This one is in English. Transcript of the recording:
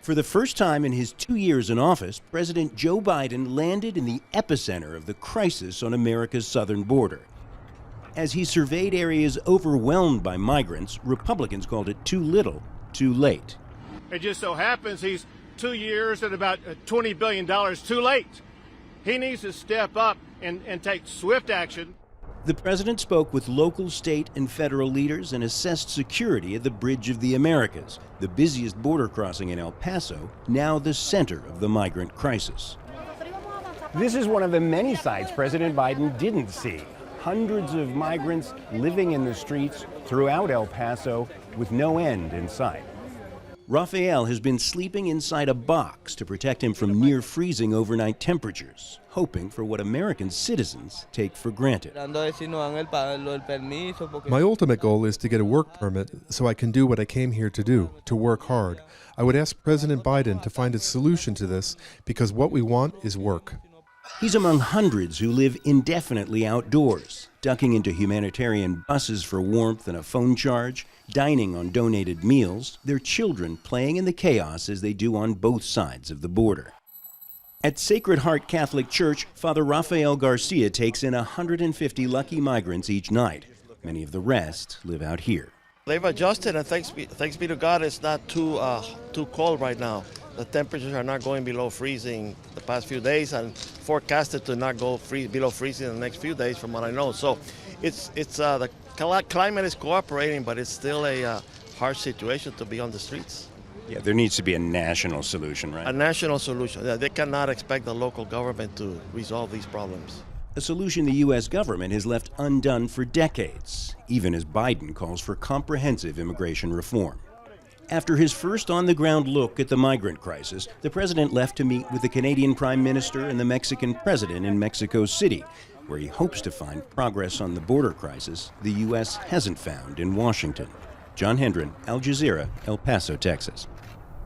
For the first time in his 2 years in office, President Joe Biden landed in the epicenter of the crisis on America's southern border. As he surveyed areas overwhelmed by migrants, Republicans called it too little, too late. It just so happens he's 2 years and about $20 billion too late. He needs to step up and take swift action. The president spoke with local, state, and federal leaders and assessed security at the Bridge of the Americas, the busiest border crossing in El Paso, now the center of the migrant crisis. This is one of the many sights President Biden didn't see. Hundreds of migrants living in the streets throughout El Paso with no end in sight. RAFAEL has been sleeping inside a box to protect him from near freezing overnight temperatures, hoping for what American citizens take for granted. My ultimate goal is to get a work permit so I can do what I came here to do, to work hard. I would ask President Biden to find a solution to this because what we want is work. He's among hundreds who live indefinitely outdoors, ducking into humanitarian buses for warmth and a phone charge, dining on donated meals, their children playing in the chaos as they do on both sides of the border. At Sacred Heart Catholic Church, Father Rafael Garcia takes in 150 lucky migrants each night. Many of the rest live out here. They've adjusted, and thanks be to God, it's not too cold right now. The temperatures are not going below freezing the past few days, and forecasted to not go below freezing in the next few days, from what I know. So, the climate is cooperating, but it's still a harsh situation to be on the streets. Yeah, there needs to be a national solution, right? A national solution. Yeah, they cannot expect the local government to resolve these problems. A solution the U.S. government has left undone for decades, even as Biden calls for comprehensive immigration reform. After his first on-the-ground look at the migrant crisis, the president left to meet with the Canadian Prime Minister and the Mexican president in Mexico City, where he hopes to find progress on the border crisis the U.S. hasn't found in Washington. John Hendren, Al Jazeera, El Paso, Texas.